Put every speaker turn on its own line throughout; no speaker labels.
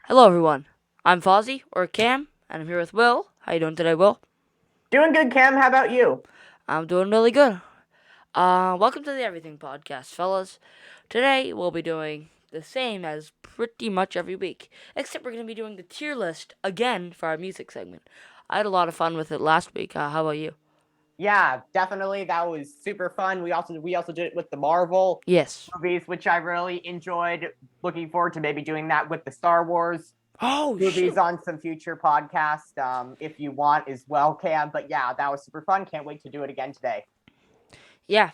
Hello, everyone. I'm Fozzie, or Cam, and I'm here with Will. How you doing today, Will?
Doing good, Cam. How about you?
I'm doing really good. Welcome to the Everything Podcast, fellas. Today, we'll be doing the same as pretty much every week, except we're going to be doing the tier list again for our music segment. I had a lot of fun with it last week. How about you?
Yeah, definitely. That was super fun. We also did it with the Marvel
Yes.
movies, which I really enjoyed. Looking forward to maybe doing that with the Star Wars
Oh,
movies
shoot.
on some future podcasts, if you want as well, Cam. But yeah, that was super fun. Can't wait to do it again today.
Yeah.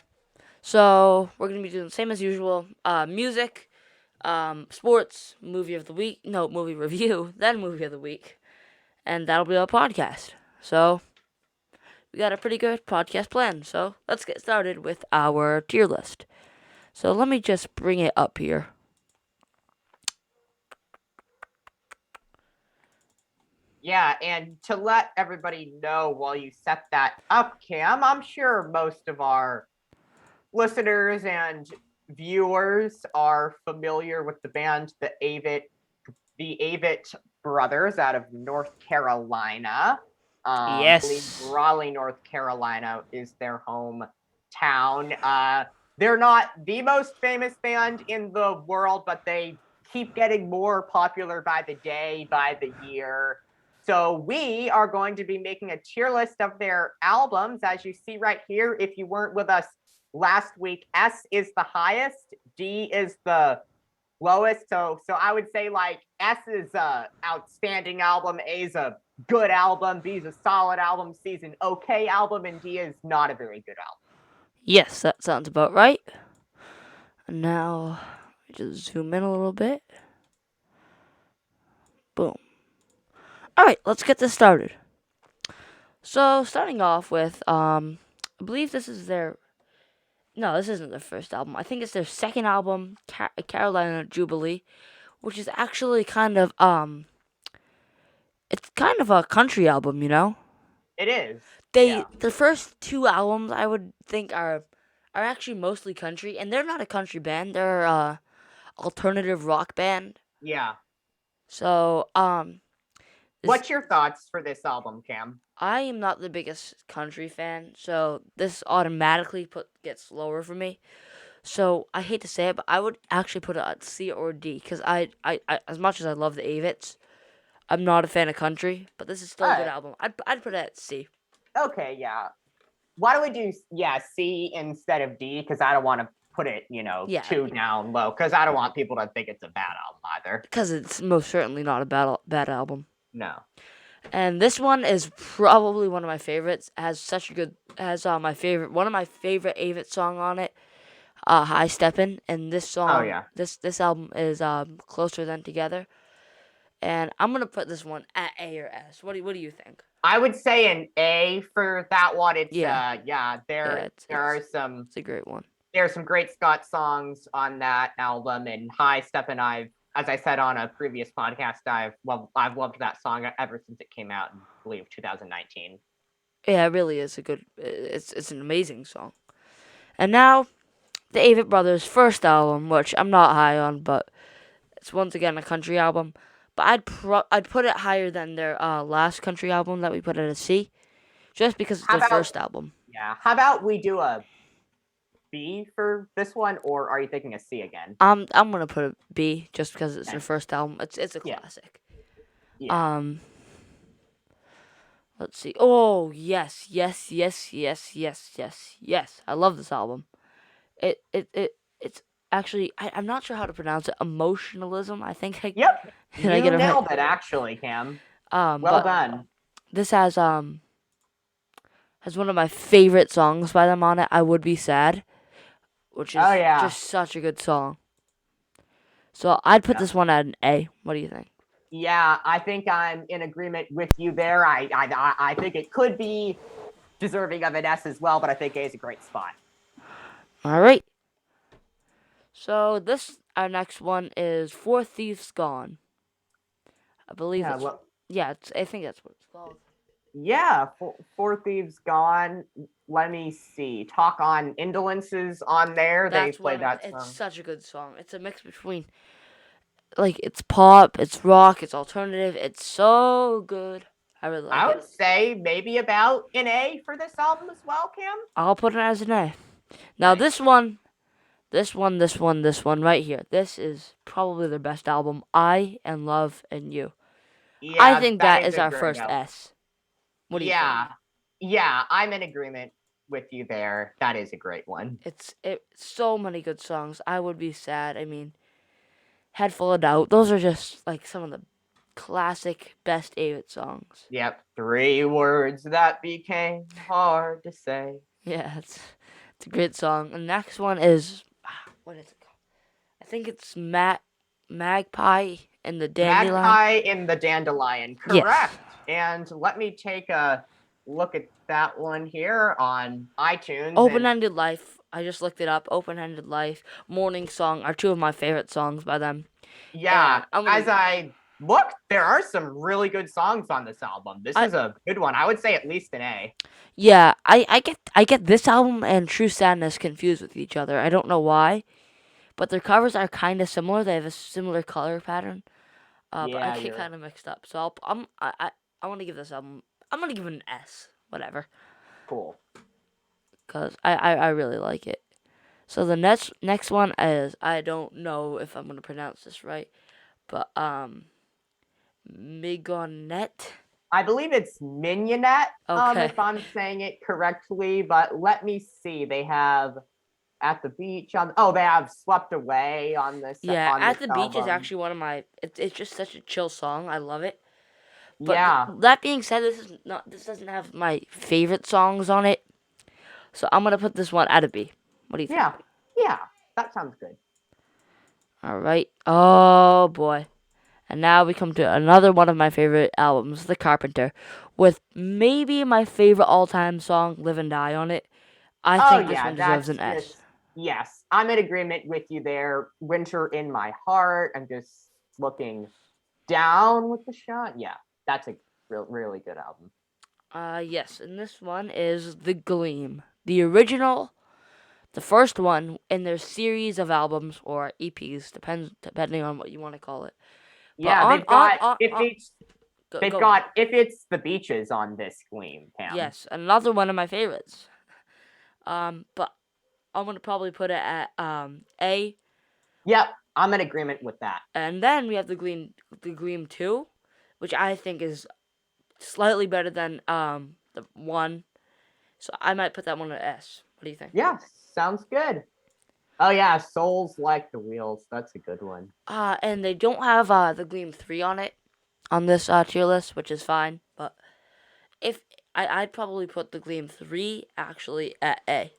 So, we're going to be doing the same as usual. Music, sports, movie of the week. No, movie review, then movie of the week. And that'll be our podcast. So, we got a pretty good podcast plan. So, let's get started with our tier list. So, let me just bring it up here.
Yeah, and to let everybody know while you set that up, Cam, I'm sure most of our listeners and viewers are familiar with the band the Avett Brothers out of North Carolina. I believe
Yes.
Raleigh, North Carolina is their hometown. They're not the most famous band in the world, but they keep getting more popular by the day, by the year. So we are going to be making a tier list of their albums, as you see right here. If you weren't with us last week, S is the highest, D is the lowest. So I would say like S is a outstanding album, A is a good album, B is a solid album, C is an okay album, and D is not a very good album.
Yes, that sounds about right. And now, just zoom in a little bit. Boom. Alright, let's get this started. So, starting off with, I believe this is their. No, this isn't their first album. I think it's their second album, Carolina Jubilee, which is actually it's kind of a country album, you know?
It is.
The
Yeah.
first two albums I would think are actually mostly country, and they're not a country band. They're alternative rock band.
Yeah.
So this
What's your thoughts for this album, Cam?
I am not the biggest country fan, so this automatically gets lower for me. So I hate to say it, but I would actually put it at C or D because I as much as I love the Avets, I'm not a fan of country, but this is still a good
Uh,
album. I'd put it at C.
okay, yeah. Why don't we do C instead of D? Because I don't want to put it,
Yeah,
too down low. Because I don't want people to think it's a bad album either.
because it's most certainly not a bad album.
No.
And this one is probably one of my favorites. Has my favorite one of my favorite Avett song on it. High Steppin', and this
Oh
song
yeah.
this album is Closer Than Together. And I'm gonna put this one at A or S. What do you think?
I would say an A for that one. It's
Yeah,
there are some
it's a great one.
great Scott songs on that album, and High Step, and as I said on a previous podcast, I've loved that song ever since it came out in, I believe, 2019.
Yeah, it really is a good. It's an amazing song. And now the Avett Brothers' first album, which I'm not high on, but it's once again a country album. But I'd put it higher than their last country album that we put at a C, just because it's
How
their
about
first album.
how about we do a B for this one, or are you thinking a C again?
I'm gonna put a B just because it's their
Okay.
first album. It's a
Yeah,
classic.
yeah.
Um, let's see. Oh yes, yes, yes, yes, yes, yes, yes. I love this album. It's actually I'm not sure how to pronounce it. Emotionalism. I think I
Yep,
did I get
you
it right?
nailed it, actually, Cam. Well
But
done.
this has one of my favorite songs by them on it. I Would Be Sad, which
Oh
is
yeah,
just such a good song. So I'd put
yeah.
this one at an A. What do you think?
Yeah, I think I'm in agreement with you there. I think it could be deserving of an S as well, but I think A is a great spot.
All right. So this our next one is Four Thieves Gone. I believe
Yeah,
that's
well,
yeah. I think that's what it's called.
yeah. Four Thieves Gone. Let me see. Talk on Indolences on there. They
That's
play
one of
that
it's
song.
such a good song. It's a mix between like it's pop, it's rock, it's alternative. It's so good. I really like
I
it.
would say maybe about an A for this album as well, Cam.
I'll put it as an A. Now
Nice.
this one right here. This is probably their best album. I and Love and You. I
Yeah,
think
that
that
is
is
a
our
great
first
album.
S. What do you think?
Yeah, I'm in agreement with you there. That is a great one.
It's so many good songs. I would be sad. I mean, Head Full of Doubt. Those are just like some of the classic best Avett songs.
Yep, 3 words that became hard to say.
Yeah, it's a great song. The next one is what is it called? I think it's Magpie and the Dandelion.
Magpie in the Dandelion,
Yes.
correct. And let me take a look at that one here on iTunes.
Open Ended Life. I just looked it up. Open Ended Life, Morning Song are two of my favorite songs by them.
Yeah,
And
as I look, there are some really good songs on this album. This is a good one. I would say at least an A.
Yeah, I get this album and True Sadness confused with each other. I don't know why, but their covers are kind of similar. They have a similar color pattern. But I get kind of mixed up. So I want to give this album. I'm gonna give it an S. Whatever.
Cool.
Cause I really like it. So the next one is, I don't know if I'm gonna pronounce this right, but Migonette.
I believe it's Mignonette,
Okay.
if I'm saying it correctly, but let me see. They have At the Beach on they have Swept Away on this
Yeah,
on
At
this
the Beach is
album.
actually one of my. It's just such a chill song. I love it. But
Yeah.
that being said, this doesn't have my favorite songs on it. So I'm gonna put this one at a B. What do you think?
Yeah, that sounds good.
All right. Oh boy. And now we come to another one of my favorite albums, The Carpenter, with maybe my favorite all-time song, Live and Die, on it. I think this one deserves an S.
Yes, I'm in agreement with you there. Winter in My Heart. I'm just looking down with the shot. Yeah, that's a really good album.
Yes, and this one is The Gleam, the original, the first one in their series of albums or EPs, depending on what you want to call it.
Yeah, they've got If It's the Beaches on this Gleam, Pam.
Yes, another one of my favorites. But I'm gonna probably put it at A.
Yep, I'm in agreement with that.
And then we have the Gleam 2, which I think is slightly better than the one. So I might put that one at S. What do you think?
Yeah, sounds good. Oh yeah, Souls Like the Wheels. That's a good one.
And they don't have the Gleam 3 on it on this tier list, which is fine. But if I'd probably put the Gleam 3 actually at A.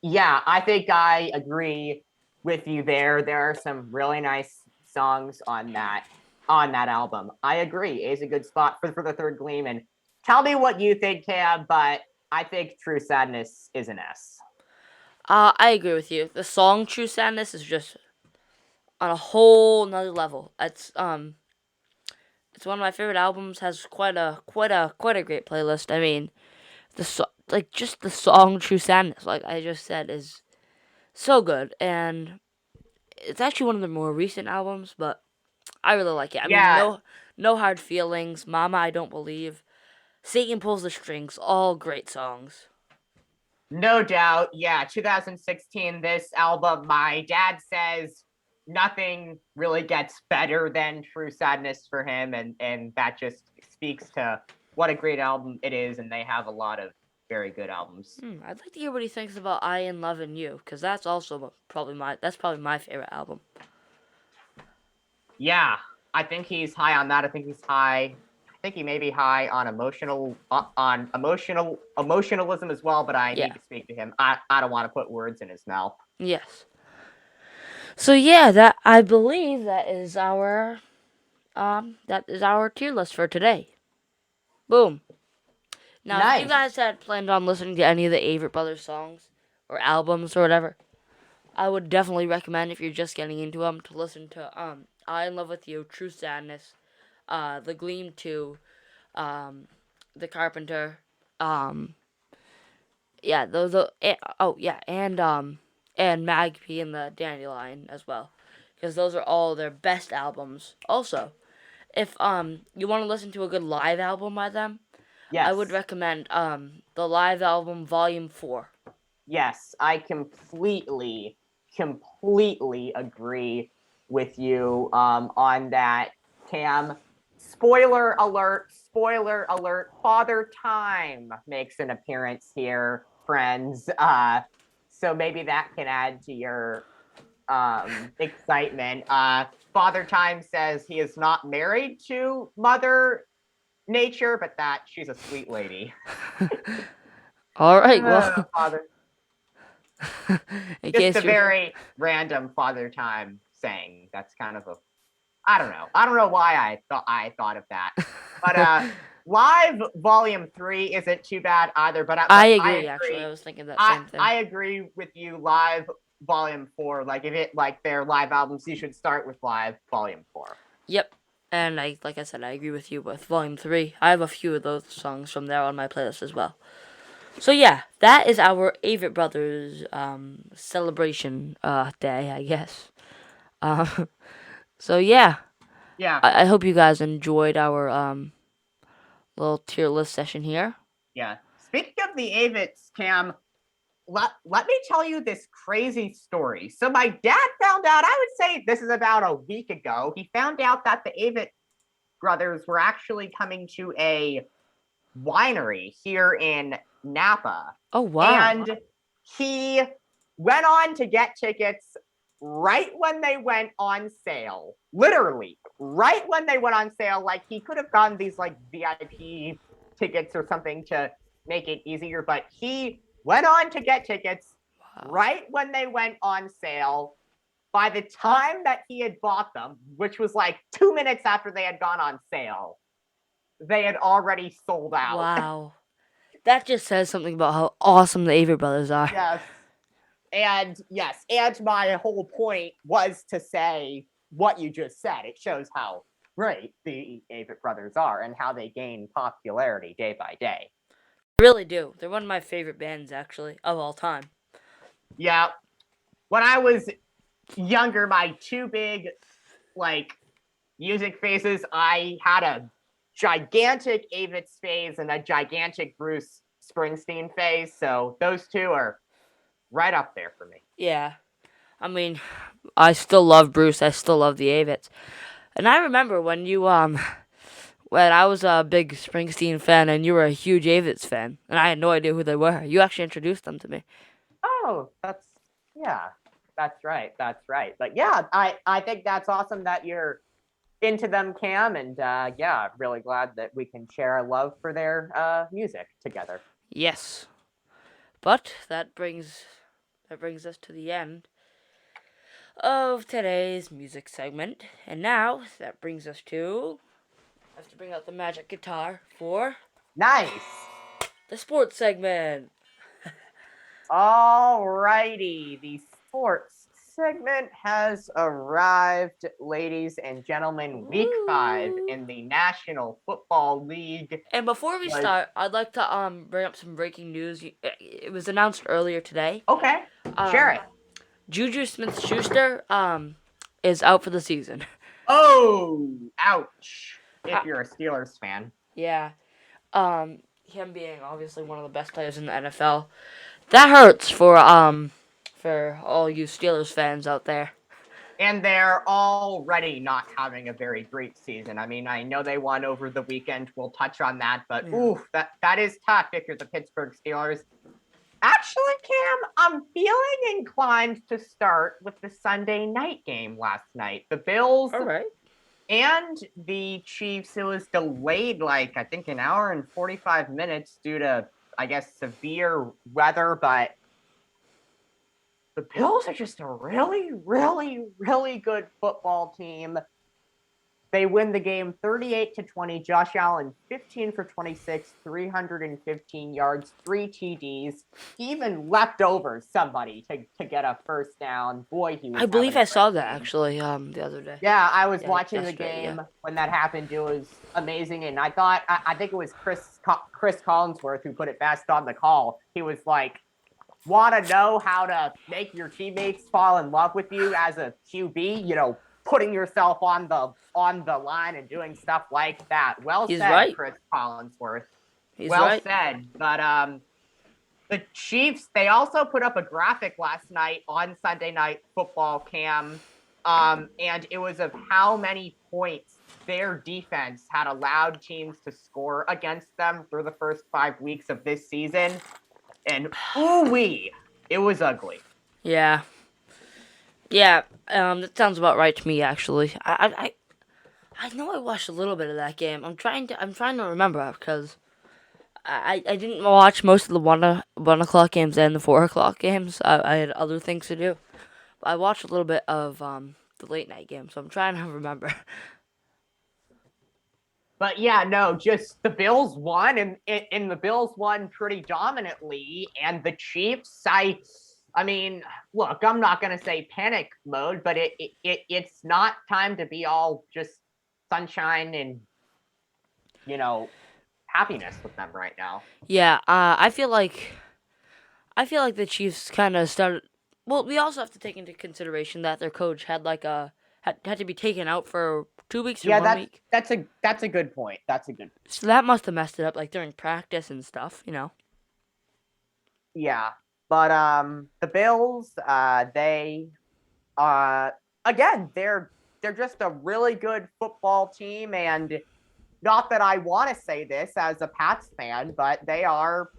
Yeah, I think I agree with you there. There are some really nice songs on that album. I agree. A is a good spot for the third Gleam. And tell me what you think, Cam, but I think True Sadness is an S.
I agree with you. The song True Sadness is just on a whole nother level. It's one of my favorite albums. Has quite a great playlist. I mean, just the song True Sadness, like I just said, is so good, and it's actually one of the more recent albums, but I really like it. I mean, no Hard Feelings, Mama I Don't Believe, Satan Pulls the Strings, all great songs.
No doubt. Yeah, 2016, this album, my dad says nothing really gets better than True Sadness for him, and that just speaks to what a great album it is, and they have a lot of very good albums.
I'd like to hear what he thinks about I and Love and You, because that's also probably my favorite album.
Yeah, I think he's high on that. I think he may be high on emotionalism as well, but I need to speak to him. I don't want to put words in his mouth.
Yes. So yeah, I believe that is our tier list for today. Boom. Now,
Nice.
if you guys had planned on listening to any of the Avett Brothers songs or albums or whatever, I would definitely recommend, if you're just getting into them, to listen to I In Love With You, True Sadness, The Gleam 2, The Carpenter, yeah, and Magpie and the Dandelion as well. because those are all their best albums. Also, if you want to listen to a good live album by them, I would
Yes.
recommend the live album Volume 4.
Yes, I completely agree with you on that, Cam. Spoiler alert, Father Time makes an appearance here, friends. So maybe that can add to your excitement. Father Time says he is not married to Mother Nature, but that she's a sweet lady.
All right, well,
Father.
in
Just a
case you're
very random Father Time saying. That's kind of a I don't know. I don't know why I thought of that. But live volume 3 isn't too bad either, but
I
I
agree. Actually, I
agree.
was thinking that same thing.
I agree with you. Live volume 4, like if it like their live albums, you should start with live volume 4.
Yep. And like I said, I agree with you with Volume 3. I have a few of those songs from there on my playlist as well. So yeah, that is our Avett Brothers celebration day, I guess. Uh, so yeah,
Yeah.
I hope you guys enjoyed our little tier list session here.
Yeah. Speaking of the Avets, Cam, let me tell you this crazy story. So my dad found out, I would say this is about a week ago, he found out that the Avett Brothers were actually coming to a winery here in Napa.
Oh wow.
And he went on to get tickets right when they went on sale. Literally, right when they went on sale. Like he could have gotten these like VIP tickets or something to make it easier, but he went on to get tickets right when they went on sale. By the time that he had bought them, which was like 2 minutes after they had gone on sale, they had already sold out.
Wow. That just says something about how awesome the Avett Brothers are.
Yes, and my whole point was to say what you just said. It shows how great the Avett Brothers are and how they gain popularity day by day.
I really do. They're one of my favorite bands, actually, of all time.
Yeah, when I was younger, my two big like music phases, I had a gigantic Avett phase and a gigantic Bruce Springsteen phase. So those two are right up there for me.
Yeah. I mean, I still love Bruce. I still love the Avets. And I remember when when I was a big Springsteen fan and you were a huge Avets fan, and I had no idea who they were. You actually introduced them to me.
Oh, yeah, that's right. That's right. But yeah, I think that's awesome that you're into them, Cam, and yeah, I'm really glad that we can share a love for their music together.
Yes. But that brings us to the end of today's music segment. And now that brings us to I have to bring out the magic guitar for
Nice.
the sports segment.
All righty, the sports segment has arrived, ladies and gentlemen. Week 5 in the National Football League.
And before we start, I'd like to bring up some breaking news. It was announced earlier today.
Okay, share it.
Juju Smith-Schuster is out for the season.
Oh, ouch! If you're a Steelers fan.
Yeah. Him being obviously one of the best players in the NFL. That hurts for all you Steelers fans out there.
And they're already not having a very great season. I mean, I know they won over the weekend. We'll touch on that, but oof, that is tough if you're the Pittsburgh Steelers. Actually, Cam, I'm feeling inclined to start with the Sunday night game last night. The Bills and the Chiefs. It was delayed like I think an hour and 45 minutes due to, I guess, severe weather, but the Bills are just a really, really, really good football team. They win the game 38-20. Josh Allen, 15 for 26, 315 yards, 3 TDs. He even left over somebody to get a first down. Boy, he was.
I believe I saw that actually the other day.
Yeah, I was watching the game when that happened. It was amazing, and I think it was Chris Collinsworth who put it best on the call. He was like, want to know how to make your teammates fall in love with you as a QB, putting yourself on the line and doing stuff like that. Well
He's
said,
right.
Chris Collinsworth.
He's
Well
right.
said. But the Chiefs, they also put up a graphic last night on Sunday Night Football Cam, and it was of how many points their defense had allowed teams to score against them through the first 5 weeks of this season. And ooh-wee, it was ugly.
Yeah. Yeah. That sounds about right to me, actually. I know I watched a little bit of that game. I'm trying to remember because I didn't watch most of the 1 o'clock games and the 4 o'clock games. I had other things to do. But I watched a little bit of the late night game, so I'm trying to remember.
But yeah, no, just the Bills won, and the Bills won pretty dominantly. And the Chiefs, I mean, look, I'm not gonna say panic mode, but it's not time to be all just sunshine and happiness with them right now.
Yeah, I feel like the Chiefs kind of started. Well, we also have to take into consideration that their coach had had to be taken out for 2 weeks or
Yeah,
1 week.
that's a good point. That's a good.
So that must have messed it up, like during practice and stuff.
Yeah, but the Bills, they again, they're just a really good football team, and not that I want to say this as a Pats fan, but they are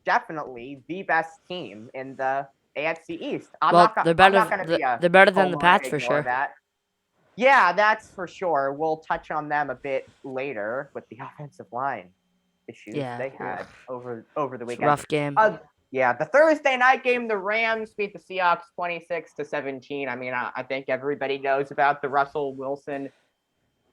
definitely the best team in the AFC East. I'm
Well,
not going to be a
they're better than the
homer and
Pats for
ignore
sure.
that. Yeah, that's for sure. We'll touch on them a bit later with the offensive line issues they had over the
It's a
weekend.
rough game.
Yeah, the Thursday night game, the Rams beat the Seahawks 26-17. I mean, I think everybody knows about the Russell Wilson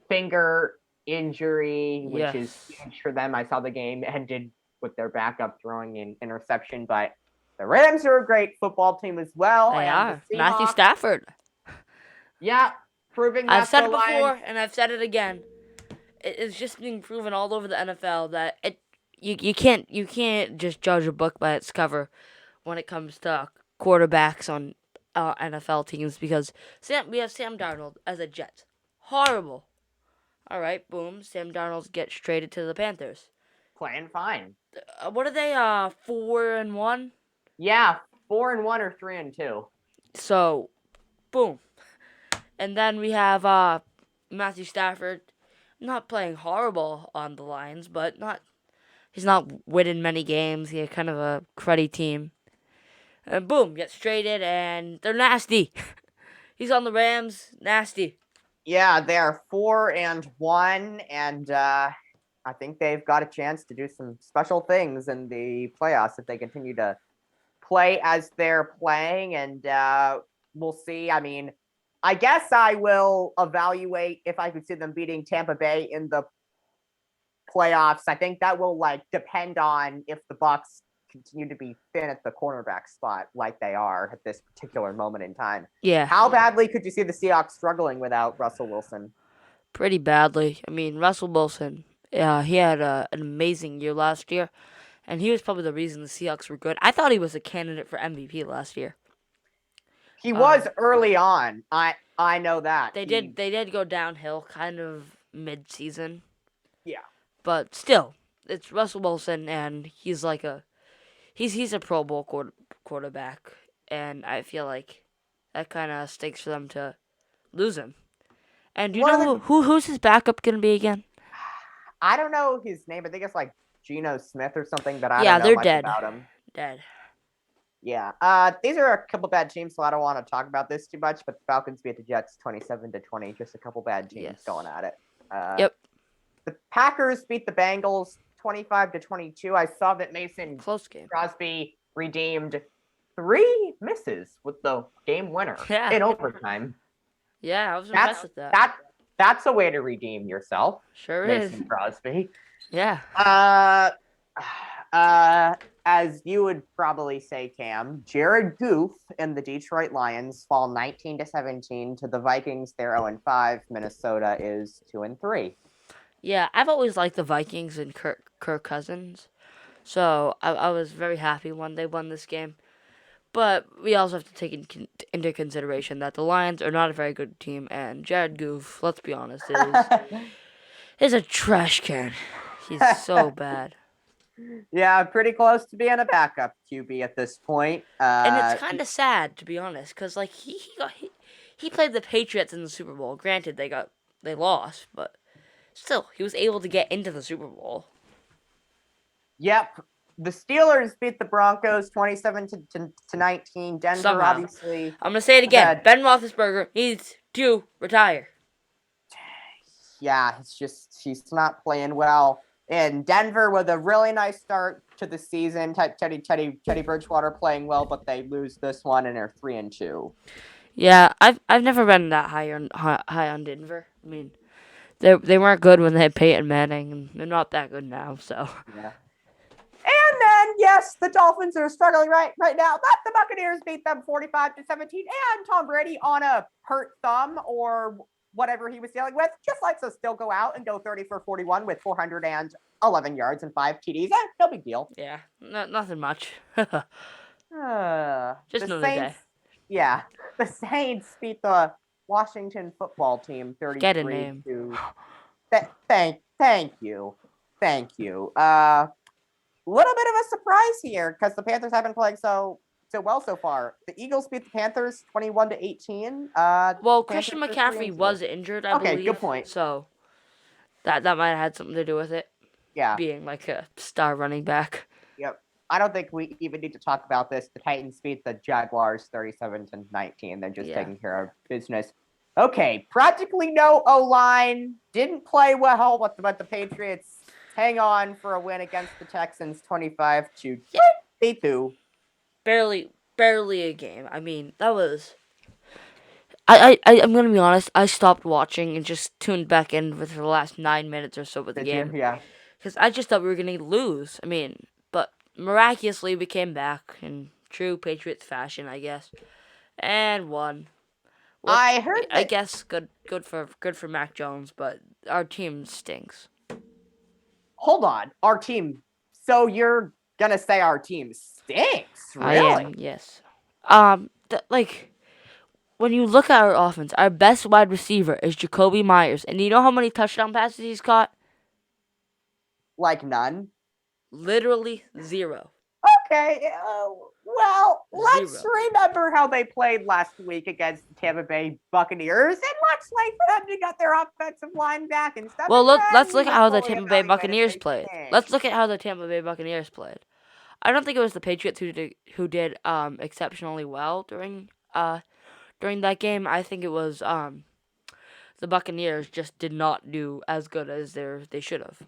finger injury, which is huge for them. I saw the game ended with their backup throwing an interception, but the Rams are a great football team as well.
They
and
are.
The Seahawks,
Matthew Stafford.
yeah, proving
I've
that
said
the
it before,
Lions.
and I've said it again. It's just being proven all over the NFL that you can't just judge a book by its cover when it comes to quarterbacks on NFL teams because we have Sam Darnold as a Jet. Horrible. All right, boom. Sam Darnold gets traded to the Panthers.
Playing fine.
What are they? 4-1.
Yeah, 4-1 or 3-2.
So, boom. And then we have Matthew Stafford, not playing horrible on the Lions, but he's not winning many games. He had kind of a cruddy team. And boom, gets traded, and they're nasty. He's on the Rams, nasty.
Yeah, they're 4-1, and I think they've got a chance to do some special things in the playoffs if they continue to play as they're playing, and we'll see. I mean, I guess I will evaluate if I could see them beating Tampa Bay in the playoffs. I think that will depend on if the Bucs continue to be thin at the cornerback spot like they are at this particular moment in time.
Yeah.
How badly could you see the Seahawks struggling without Russell Wilson?
Pretty badly. I mean, Russell Wilson, he had an amazing year last year, and he was probably the reason the Seahawks were good. I thought he was a candidate for MVP last year.
He was early on. I know that.
They did go downhill kind of mid-season.
Yeah.
But still, it's Russell Wilson, and he's he's a Pro Bowl quarterback, and I feel like that kind of stinks for them to lose him. And do you know who's his backup gonna be again?
I don't know his name. I think it's Geno Smith or something, but I don't know much about him.
Dead.
Yeah. These are a couple bad teams, so I don't want to talk about this too much. But the Falcons beat the Jets 27-20. Just a couple bad teams going at it.
Yep.
The Packers beat the Bengals 25-22. I saw that Mason
Close game.
Crosby redeemed 3 misses with the game winner in overtime.
Yeah, I was impressed with that.
That's a way to redeem yourself.
Sure
Mason
is.
Crosby.
Yeah.
As you would probably say, Cam, Jared Goff and the Detroit Lions fall 19-17 to the Vikings. They're 0-5. Minnesota is 2-3.
Yeah, I've always liked the Vikings and Kirk Cousins, so I was very happy when they won this game. But we also have to take into consideration that the Lions are not a very good team, and Jared Goff, let's be honest, is a trash can. He's so bad.
Yeah, pretty close to being a backup QB at this point.
And it's kind of sad, to be honest, because like he played the Patriots in the Super Bowl. Granted, they lost, but still, he was able to get into the Super Bowl.
Yep. The Steelers beat the Broncos 27 to 19. Denver,
Somehow.
obviously.
I'm going to say it again. Ben Roethlisberger needs to retire.
Yeah, he's not playing well. And Denver with a really nice start to the season. Teddy Bridgewater playing well, but they lose this one and they're 3-2.
Yeah, I've never been that high on Denver. I mean, they weren't good when they had Peyton Manning, and they're not that good now. So
yeah. And then, yes, the Dolphins are struggling right now, but the Buccaneers beat them 45 to 17. And Tom Brady, on a hurt thumb or whatever he was dealing with, just likes to still go out and go 30 for 41 with 411 yards and 5 TDs. No big deal.
Yeah, nothing much.
Just
another day.
Yeah, the Saints beat the Washington football team 33
Get a name.
Thank you. Little bit of a surprise here because the Panthers have been playing so well so far. The Eagles beat the Panthers 21 to 18.
Well, Christian McCaffrey was injured, I believe.
Okay, good point.
So that might have had something to do with it.
Yeah.
Being like a star running back.
Yep. I don't think we even need to talk about this. The Titans beat the Jaguars 37 to 19. They're just taking care of business. Okay, practically no O-line. Didn't play well, but the Patriots hang on for a win against the Texans 25 to 22.
Barely a game. I mean, that was... I'm going to be honest. I stopped watching and just tuned back in for the last 9 minutes or so of the game.
Yeah.
Because I just thought we were going to lose. I mean, but miraculously we came back in true Patriots fashion, I guess, and won. Well,
I heard.
I guess good for Mac Jones, but our team stinks.
Hold on, our team. So you're gonna say our team stinks? Really?
I am. Yes. When you look at our offense, our best wide receiver is Jacoby Myers, and you know how many touchdown passes he's caught?
Like none.
Literally 0.
Okay. Well, let's remember how they played last week against the Tampa Bay Buccaneers, and let's wait for them to get their offensive line back and stuff.
Well, let's look at how the Tampa Bay Buccaneers played. Let's look at how the Tampa Bay Buccaneers played. I don't think it was the Patriots who did exceptionally well during that game. I think it was the Buccaneers just did not do as good as they should have.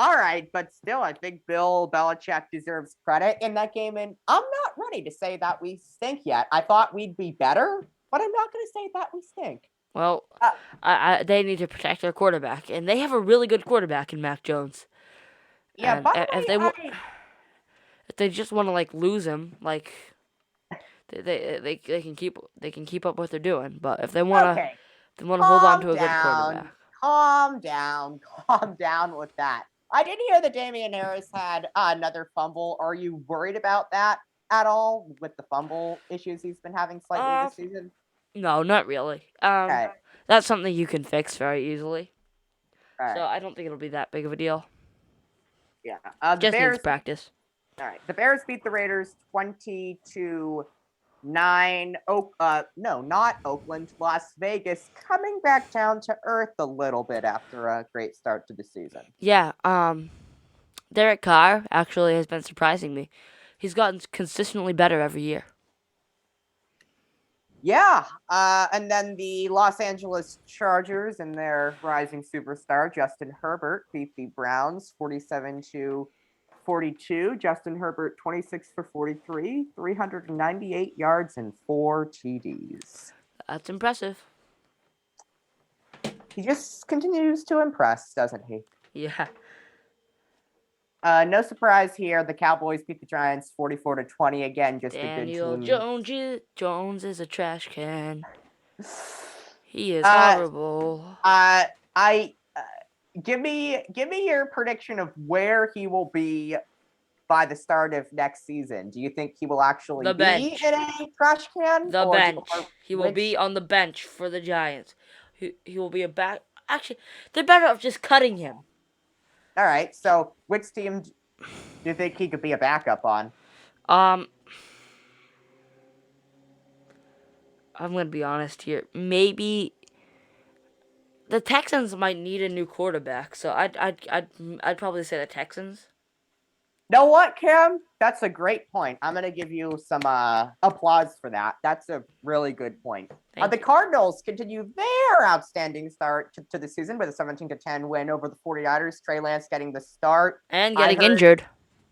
All right, but still, I think Bill Belichick deserves credit in that game, and I'm not ready to say that we stink yet. I thought we'd be better, but I'm not going to say that we stink.
Well, they need to protect their quarterback, and they have a really good quarterback in Mac Jones.
Yeah,
and
by the way,
if they just want to lose him, they can keep up what they're doing. But if they want to hold on to a good quarterback,
calm down with that. I didn't hear that Damian Harris had another fumble. Are you worried about that at all with the fumble issues he's been having slightly this season?
No, not really. That's something you can fix very easily.
Right.
So I don't think it'll be that big of a deal.
Yeah.
Just needs practice.
All right. The Bears beat the Raiders 20-9. No, not Oakland. Las Vegas coming back down to earth a little bit after a great start to the season.
Yeah. Derek Carr actually has been surprising me. He's gotten consistently better every year.
Yeah. And then the Los Angeles Chargers and their rising superstar Justin Herbert beat the Browns 47-42. Justin Herbert 26 for 43, 398 yards and 4 TDs.
That's impressive.
He just continues to impress, doesn't he?
Yeah.
No surprise here. The Cowboys beat the Giants 44-20. Again, just
Daniel
a good team.
Jones is a trash can. He is horrible.
Give me your prediction of where he will be by the start of next season? Do you think he will actually
The
be
bench.
in a trash can?
The
Or
bench. He will be on the bench for the Giants. He will be a back. Actually, they're better off just cutting him.
All right. So, which team do you think he could be a backup on?
I'm gonna be honest here. Maybe the Texans might need a new quarterback, so I'd probably say the Texans.
Know what, Cam? That's a great point. I'm gonna give you some applause for that. That's a really good point. The Cardinals continue their outstanding start to the season with a 17-10 win over the 49ers. Trey Lance getting the start
And getting injured.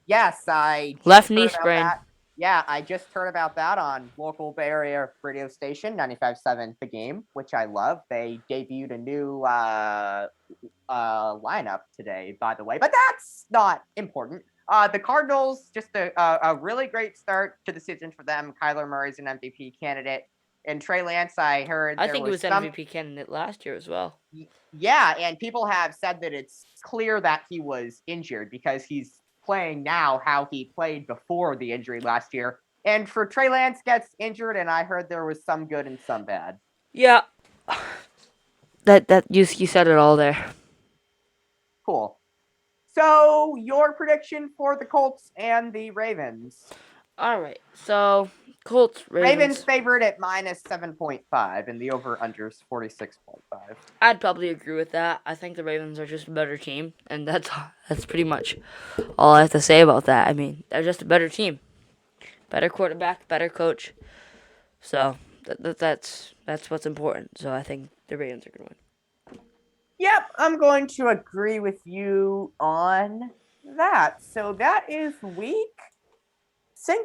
Yes, I
left knee sprain.
Yeah, I just heard about that on local Bay Area radio station 95.7 The Game, which I love. They debuted a new lineup today, by the way, but that's not important. The Cardinals, just a really great start to the season for them. Kyler Murray's an MVP candidate. And Trey Lance, I heard
I think he was MVP candidate last year as well.
Yeah, and people have said that it's clear that he was injured because he's playing now how he played before the injury last year. And for Trey Lance gets injured, and I heard there was some good and some bad.
Yeah. That you said it all there.
Cool. So, your prediction for the Colts and the Ravens.
All right. So, Colts,
Ravens favored at minus 7.5, and the over-under is 46.5.
I'd probably agree with that. I think the Ravens are just a better team, and that's pretty much all I have to say about that. I mean, they're just a better team. Better quarterback, better coach. So, that's what's important. So, I think the Ravens are going to win.
Yep, I'm going to agree with you on that. So, that is week 5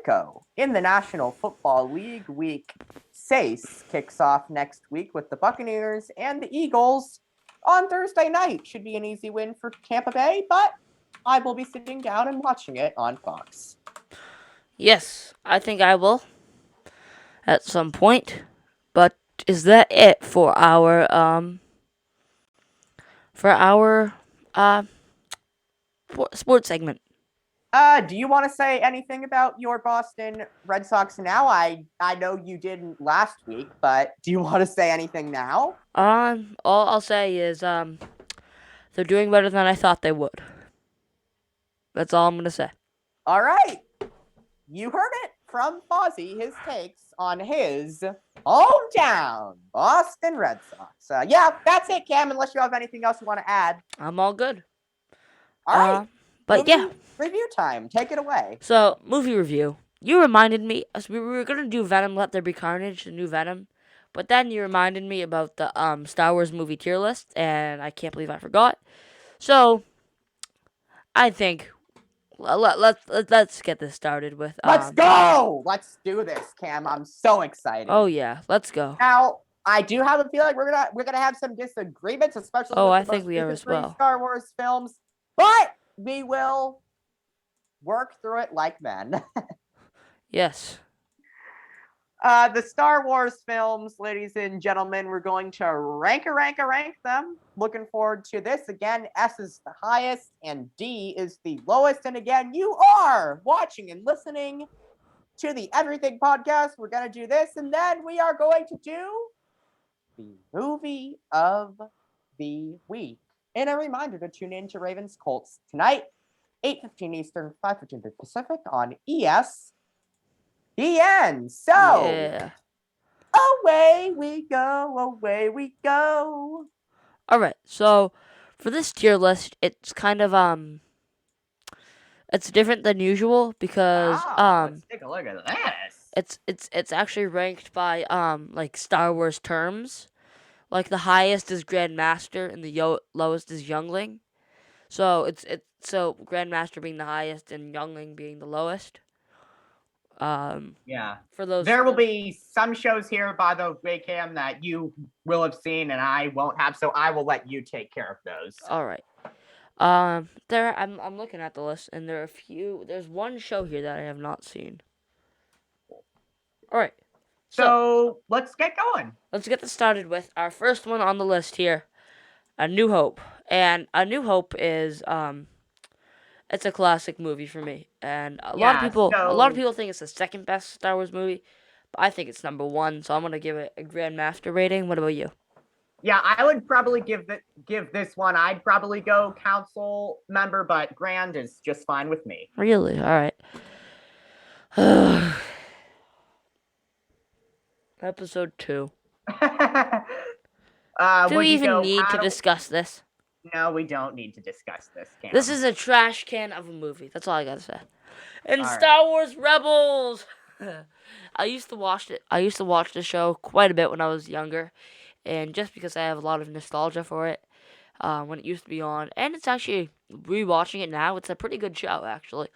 in the National Football League. Week 6 kicks off next week with the Buccaneers and the Eagles on Thursday night. Should be an easy win for Tampa Bay, but I will be sitting down and watching it on Fox.
Yes, I think I will at some point. But is that it for our sports segment?
Do you want to say anything about your Boston Red Sox now? I know you didn't last week, but do you want to say anything now?
All I'll say is they're doing better than I thought they would. That's all I'm gonna say.
All right, you heard it from Fozzie. His takes on his hometown Boston Red Sox. Yeah, that's it, Cam. Unless you have anything else you want to add.
I'm all good.
All right,
but yeah.
Review time. Take it away.
So, movie review. You reminded me, we were going to do Venom, Let There Be Carnage, the new Venom. But then you reminded me about the Star Wars movie tier list, and I can't believe I forgot. So, I think, let's get this started with...
let's go! Let's do this, Cam. I'm so excited.
Oh, yeah. Let's go.
Now, I do have a feeling we're gonna have some disagreements, especially with
I think we are as well.
Star Wars films. But we will work through it like men.
Yes.
The Star Wars films, ladies and gentlemen, we're going to rank them. Looking forward to this. Again, S is the highest and D is the lowest. And again, you are watching and listening to the Everything Podcast. We're going to do this, and then we are going to do the movie of the week. And a reminder to tune in to Ravens Colts tonight, 8:15 Eastern, 5:15 Pacific on ESPN. So,
yeah.
Away we go, away we go.
All right. So, for this tier list, it's kind of it's different than usual because
let's take a look at this.
It's actually ranked by like Star Wars terms. Like the highest is Grandmaster and the lowest is Youngling. So so Grandmaster being the highest and Youngling being the lowest.
Yeah.
For those,
there will be some shows here, by the way, Cam, that you will have seen and I won't have, so I will let you take care of those.
All right. I'm looking at the list, and there are a few. There's one show here that I have not seen. All right.
So let's get going.
Let's get this started with our first one on the list here, A New Hope. And A New Hope is It's a classic movie for me, and a lot of
Yeah,
people think it's the second best Star Wars movie, but I think it's number one. So I'm gonna give it a Grandmaster rating. What about you?
yeah, I would probably give this one. I'd probably go council member, but grand is just fine with me.
Really? All right. Episode 2. Do we
Would you
even
go
need to discuss this?
No, we don't need to discuss this, Cam.
This is a trash can of a movie. That's all I gotta say. And
All right.
Star Wars Rebels. I used to watch it. I used to watch the show quite a bit when I was younger, and just because I have a lot of nostalgia for it, when it used to be on, and it's actually rewatching it now. It's a pretty good show, actually.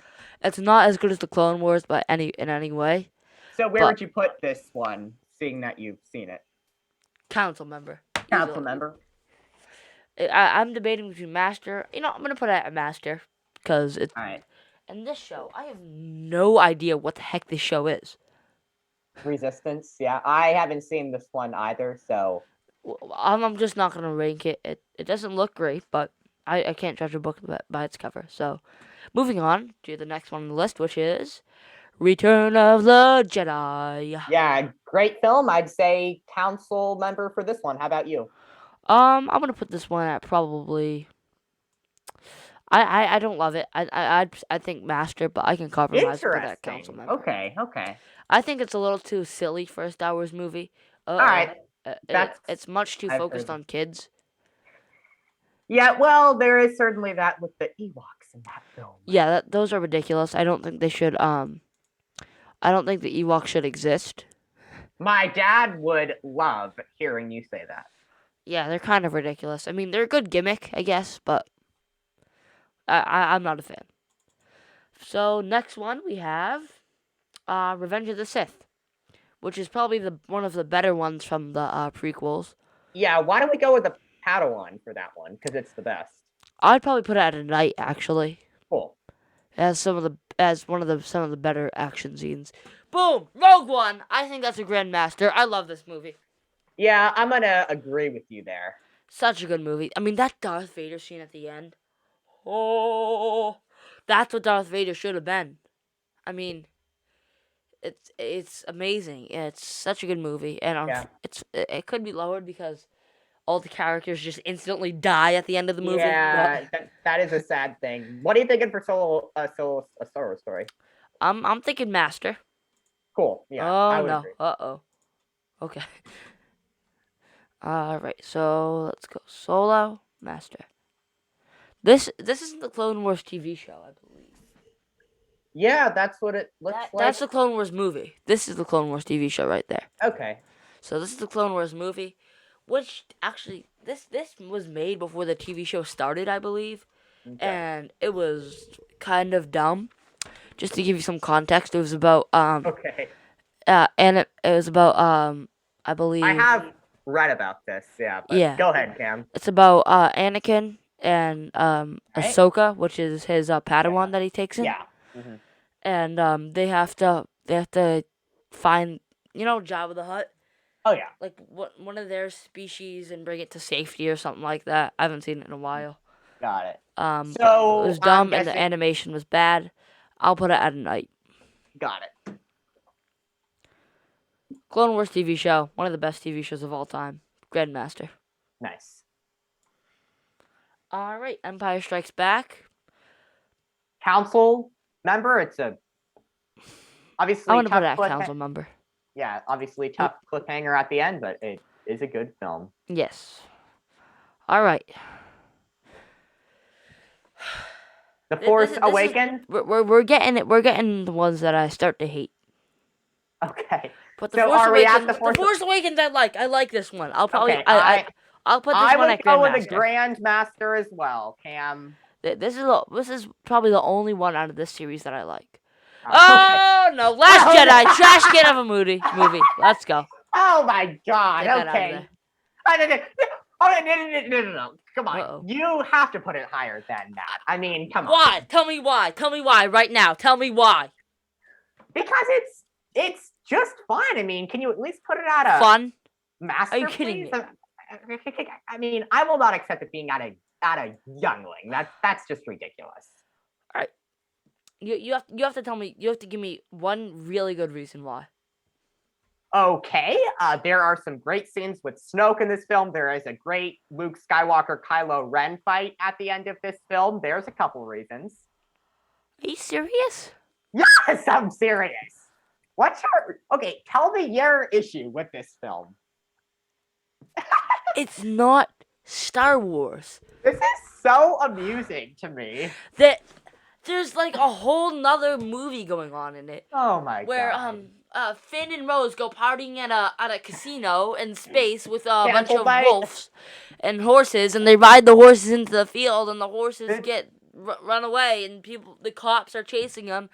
It's not as good as the Clone Wars, but in any way.
So where
But
would you put this one, seeing that you've seen it?
council member.
Council
Easily.
member.
I'm debating between Master. You know, I'm gonna put it at Master because it's.
All right.
And this show, I have no idea what the heck this show is.
Resistance. Yeah, I haven't seen this one either, so
I'm just not gonna rank it. It doesn't look great, but I can't judge a book by its cover. So, moving on to the next one on the list, which is Return of the Jedi.
yeah, great film. I'd say council member for this one. How about you?
I'm gonna put this one at probably. I don't love it. I think Master, but I can compromise and put it at council
Interesting.
member.
Okay.
I think it's a little too silly for a Star Wars movie.
All right.
It's much too
I've
focused
heard.
on kids.
Yeah, well, there is certainly that with the Ewoks in that film.
Yeah, those are ridiculous. I don't think they should. I don't think the Ewoks should exist.
My dad would love hearing you say that.
Yeah, they're kind of ridiculous. I mean, they're a good gimmick, I guess, but I'm not a fan. So next one we have Revenge of the Sith, which is probably one of the better ones from the prequels.
Yeah, why don't we go with the Padawan for that one? Because it's the best.
I'd probably put it at a night, actually.
Cool.
As some of the better action scenes. Boom! Rogue One! I think that's a Grandmaster. I love this movie.
Yeah, I'm gonna agree with you there.
Such a good movie. I mean, that Darth Vader scene at the end. Oh, that's what Darth Vader should have been. I mean, it's amazing. It's such a good movie, and
Yeah.
it could be lowered because all the characters just instantly die at the end of the movie.
Yeah, that is a sad thing. What are you thinking for a Star Wars story?
I'm thinking Master.
Cool. Yeah.
Oh
I would
no.
agree.
Okay. All right. So let's go Solo, Master. This isn't the Clone Wars TV show, I believe.
Yeah, that's what it looks like.
That's the Clone Wars movie. This is the Clone Wars TV show right there.
Okay.
So this is the Clone Wars movie, which actually this was made before the TV show started, I believe,
Okay.
and it was kind of dumb. Just to give you some context, it was about
Okay.
and it was about I believe
I have read about this. Yeah. But
Yeah.
Go ahead, Cam.
it's about Anakin and
Right.
Ahsoka, which is his Padawan that he takes in.
Yeah. Mhm.
And they have to find Jabba the Hutt,
Oh yeah.
like one of their species, and bring it to safety or something like that. I haven't seen it in a while.
Got it.
But
So,
it was
I'm
dumb and the
guessing-
animation was bad. I'll put it at a night.
Got it.
Clone Wars TV show, one of the best TV shows of all time. Grandmaster.
Nice.
All right, Empire Strikes Back.
Council member. It's obviously
I want to put it
tough
at council member.
Yeah, obviously tough cliffhanger at the end, but it is a good film.
Yes. All right.
The Force Awakens.
We're getting it. We're getting the ones that I start to hate.
Okay.
But the
So
Force
are we at
Awakens,
the Force-
Awakens, I like. I like this one. I'll probably.
Okay,
I'll put this
I
one
would
at
go with a
Grandmaster.
Grandmaster as well, Cam.
This is probably the only one out of this series that I like.
Okay.
Oh no! Last
Oh,
Jedi,
no.
trash can of a movie. Let's go.
Oh my God.
Get that out of
Okay.
there.
No. Come on.
Uh-oh.
You have to put it higher than that. I mean, come on.
Why? Tell me why. Tell me why right now. Tell me why.
Because it's just fun. I mean, can you at least put it at a
Fun?
masterpiece?
kidding me?
I mean, I will not accept it being at a youngling. That's just ridiculous.
All right. You have to tell me. You have to give me one really good reason why.
Okay, there are some great scenes with Snoke in this film. There is a great Luke Skywalker Kylo Ren fight at the end of this film. There's a couple reasons.
Are you serious?
Yes, I'm serious. Okay, tell me your issue with this film.
It's not Star Wars.
This is so amusing to me.
That there's like a whole nother movie going on in it.
Oh my
where
god.
Finn and Rose go partying at a casino in space with a bunch of
Candlelight.
wolves and horses, and they ride the horses into the field, and the horses get run away, and the cops are chasing them.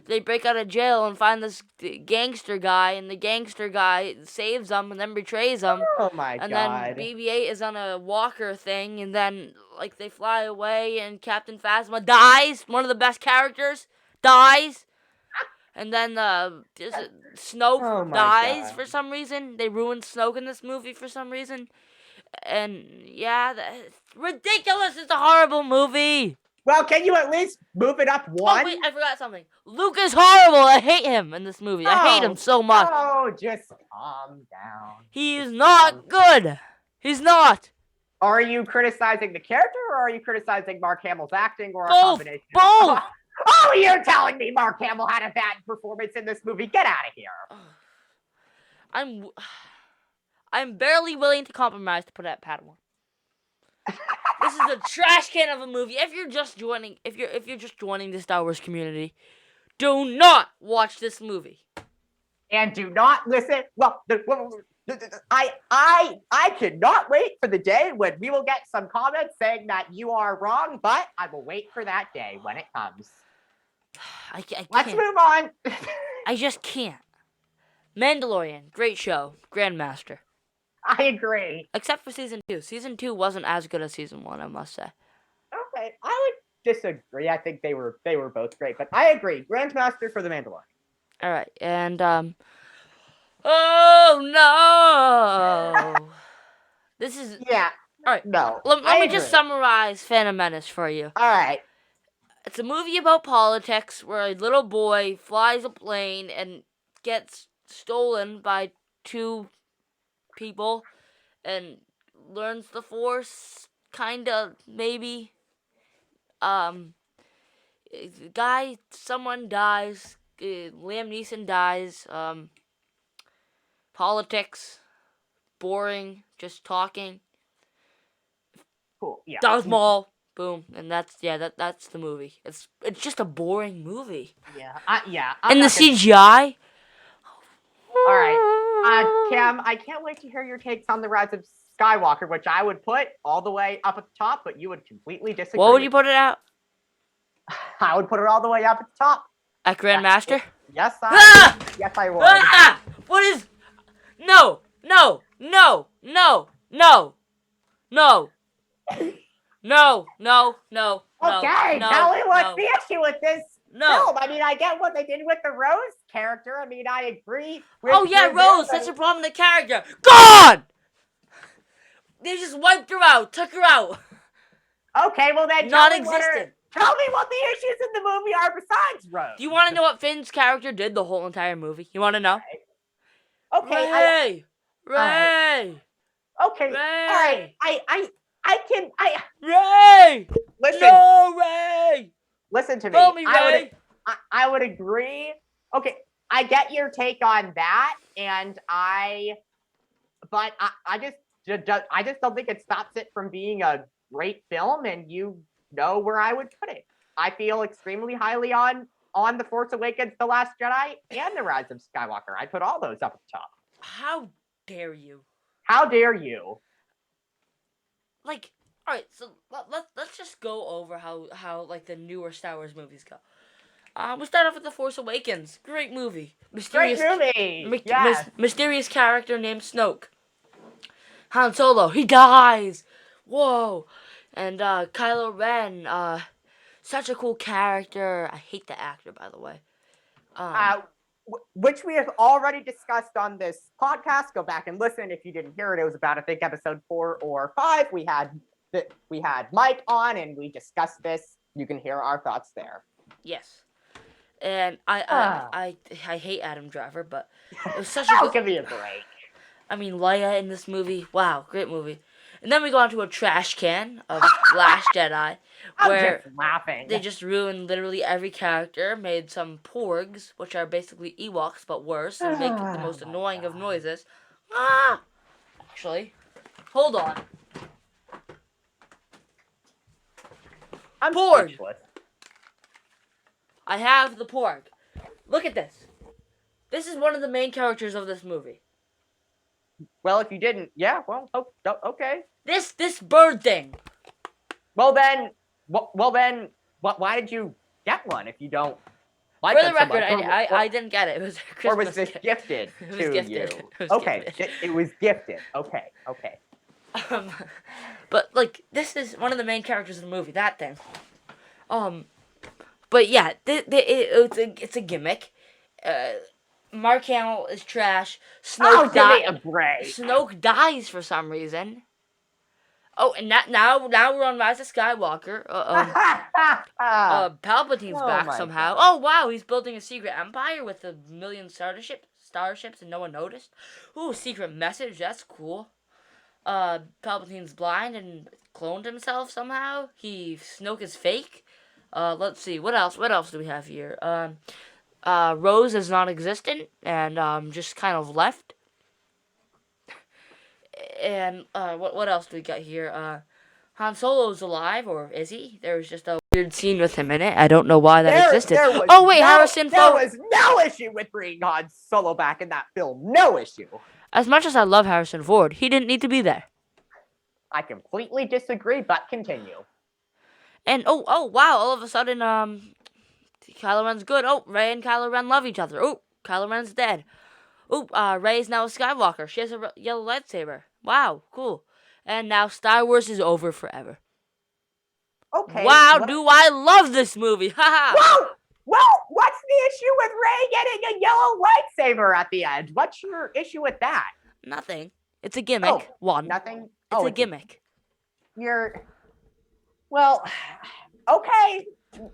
They break out of jail and find this gangster guy, and the gangster guy saves them and then betrays them.
Oh my
and
god.
then BB-8 is on a walker thing, and then like they fly away, and Captain Phasma dies. One of the best characters dies. And then Snoke dies for some reason. They ruined Snoke in this movie for some reason. And yeah, it's ridiculous. It's a horrible movie.
Well, can you at least move it up one?
Oh, wait, I forgot something. Luke is horrible. I hate him in this movie. I hate him so much.
Oh, just calm down.
He's not good. He's not.
Are you criticizing the character, or are you criticizing Mark Hamill's acting, or a
Both.
combination?
Both.
Oh, you're telling me Mark Hamill had a bad performance in this movie? Get out of here.
I'm barely willing to compromise to put it at Padawan. This is a trash can of a movie. If you're just joining the Star Wars community, do not watch this movie.
And do not listen. Well, I cannot wait for the day when we will get some comments saying that you are wrong, but I will wait for that day when it comes.
I can't.
Let's move on.
I just can't. Mandalorian, great show, Grandmaster.
I agree.
Except for season 2. Season 2 wasn't as good as season 1, I must say.
Okay, I would disagree. I think they were both great, but I agree. Grandmaster for the Mandalorian.
All right, and oh no, this is
yeah.
All right,
no.
Let me just summarize Phantom Menace for you.
All right.
It's a movie about politics where a little boy flies a plane and gets stolen by two people and learns the Force, kinda, maybe. Someone dies. Liam Neeson dies. Politics, boring, just talking.
Cool. Yeah.
Darth Maul. Boom, and that's the movie. It's just a boring movie.
Yeah.
And the CGI.
All right, Cam, I can't wait to hear your takes on the Rise of Skywalker, which I would put all the way up at the top, but you would completely disagree.
What would you put it at?
I would put it all the way up at the top.
At Grandmaster?
Yes, yes, I would.
What is? No. No.
Okay, tell me what's the issue with this
film.
I mean, I get what they did with the Rose character. I mean, I agree.
Rose. That's the problem with the character. Gone! They just wiped her out, took her out.
Okay, well then
non-existent.
Tell me what the issues in the movie are besides Rose.
Do you want to know what Finn's character did the whole entire movie? You want to know?
Okay.
Ray.
Okay.
Ray.
All right.
Ray.
Listen.
No, Ray.
Listen to me.
Tell me, Ray.
I would agree. Okay, I get your take on that, and but I just don't think it stops it from being a great film, and you know where I would put it. I feel extremely highly on The Force Awakens, The Last Jedi, and The Rise of Skywalker. I'd put all those up at the top.
How dare you?
How dare you?
Like, all right, so let's just go over how like the newer Star Wars movies go. We'll start off with The Force Awakens. Great movie.
Great movie. Yes.
Mysterious character named Snoke. Han Solo, he dies. Whoa. And Kylo Ren, such a cool character. I hate the actor, by the way.
Which we have already discussed on this podcast. Go back and listen if you didn't hear it. It was about, I think, episode 4 or 5. We had Mike on and we discussed this. You can hear our thoughts there.
Yes. And
Ah.
I hate Adam Driver, but it was such a good...
Give me a break.
I mean, Leia in this movie, wow, great movie. And then we go on to a trash can of Last Jedi,
I'm
where
just laughing.
they just ruined literally every character, made some porgs, which are basically Ewoks but worse, and make the most annoying of noises. Ah! Actually, hold on.
I'm
Porg!
speechless.
I have the porg. Look at this. This is one of the main characters of this movie.
Well, if you didn't, yeah, well, okay.
This bird thing.
Well then, why did you get one if you don't like
For
it
the
so
record,
much?
I didn't get it. It was a Christmas
Or was this
gift.
gifted
It was
to
gifted.
you?
It was
Okay,
gifted.
it was gifted. Okay.
But like this is one of the main characters of the movie. That thing. But yeah, it's a gimmick. Mark Hamill is trash.
Give me a break.
Snoke dies for some reason. Oh, and now we're on Rise of Skywalker. Palpatine's back somehow.
God.
Oh wow, he's building a secret empire with a million starships, and no one noticed. Ooh, secret message. That's cool. Palpatine's blind and cloned himself somehow. Snoke is fake. Let's see. What else? What else do we have here? Rose is non-existent and just kind of left. And what else do we got here? Han Solo's alive, or is he? There was just a weird scene with him in it. I don't know why that existed. Harrison Ford.
There was no issue with bringing Han Solo back in that film. No issue.
As much as I love Harrison Ford, he didn't need to be there.
I completely disagree, but continue.
And oh wow! All of a sudden, Kylo Ren's good. Oh, Rey and Kylo Ren love each other. Oh, Kylo Ren's dead. Oh, Rey's now a Skywalker. She has a yellow lightsaber. Wow, cool. And now Star Wars is over forever.
Okay.
Wow, do I love this movie? Haha.
Whoa! Well, what's the issue with Rey getting a yellow lightsaber at the end? What's your issue with that?
Nothing. It's a gimmick.
Nothing?
It's a gimmick.
Well, okay.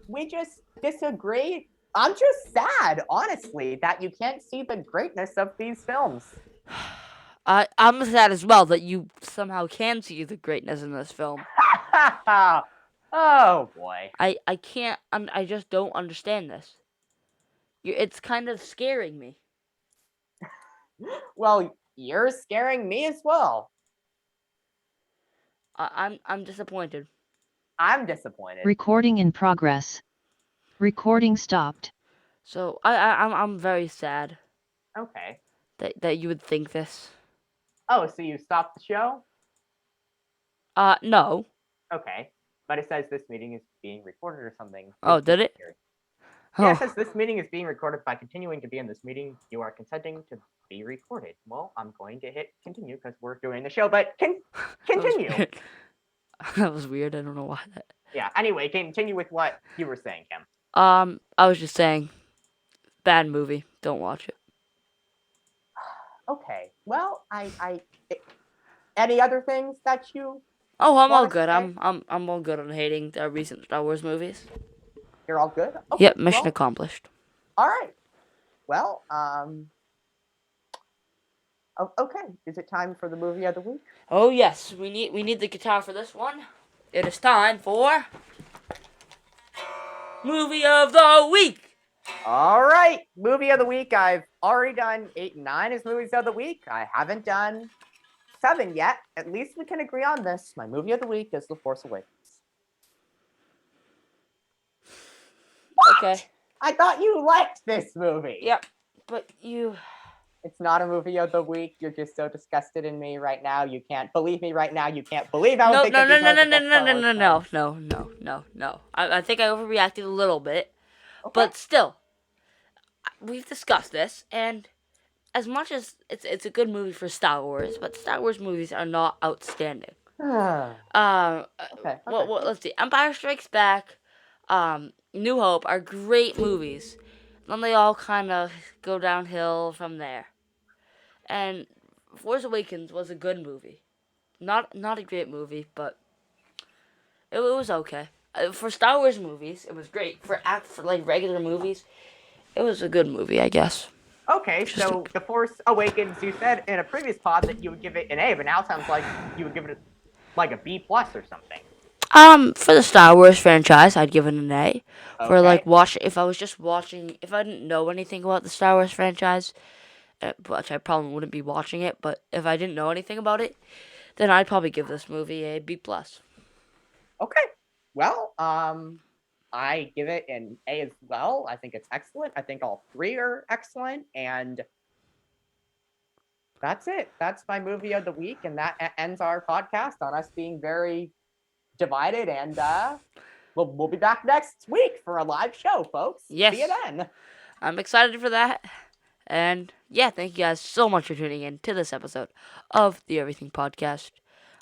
We just disagree. I'm just sad, honestly, that you can't see the greatness of these films.
I'm sad as well that you somehow can see the greatness in this film.
Oh, boy.
I can't, I just don't understand this. It's kind of scaring me.
Well, you're scaring me as well.
I'm disappointed.
I'm disappointed.
Recording in progress. Recording stopped.
So I'm very sad.
Okay.
That you would think this.
Oh, so you stopped the show?
No.
Okay. But it says this meeting is being recorded or something.
Oh, did it?
Yeah, it says this meeting is being recorded. By continuing to be in this meeting, you are consenting to be recorded. Well, I'm going to hit continue because we're doing the show, but continue.
That was weird. I don't know why that.
Yeah, anyway, continue with what you were saying, Kim.
I was just saying, bad movie. Don't watch it.
Okay. Well, any other things that you...
Oh, I'm all good. I'm all good on hating the recent Star Wars movies.
You're all good? Okay,
yep, mission accomplished.
All right. Well, okay. Is it time for the movie of the week?
Oh yes, we need the guitar for this one. It is time for movie of the week.
All right, movie of the week. I've already done 8 and 9 as movies of the week. I haven't done 7 yet. At least we can agree on this. My movie of the week is The Force Awakens. What?
Okay.
I thought you liked this movie.
Yep, but you...
It's not a movie of the week. You're just so disgusted in me right now. You can't believe me right now. You can't believe how
No. I think I overreacted a little bit. Okay. But still, we've discussed this, and as much as it's a good movie for Star Wars, but Star Wars movies are not outstanding.
Okay.
Well, let's see. Empire Strikes Back, New Hope are great movies. Then they all kind of go downhill from there. And Force Awakens was a good movie. Not a great movie, but it was okay. For Star Wars movies, it was great. For like regular movies, it was a good movie, I guess.
Okay, so The Force Awakens, you said in a previous pod that you would give it an A, but now it sounds like you would give it like a B+ or something.
For the Star Wars franchise, I'd give it an A. For
Okay.
if I was just watching, if I didn't know anything about the Star Wars franchise, which I probably wouldn't be watching it, but if I didn't know anything about it, then I'd probably give this movie a B+.
Okay. Well, I give it an A as well. I think it's excellent. I think all three are excellent, and that's it. That's my movie of the week, and that ends our podcast on us being very divided. And we'll be back next week for a live show, folks.
Yes.
See you then.
I'm excited for that. And yeah, thank you guys so much for tuning in to this episode of the Everything Podcast.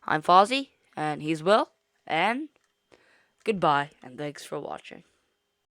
I'm Fozzie, and he's Will, and goodbye, and thanks for watching.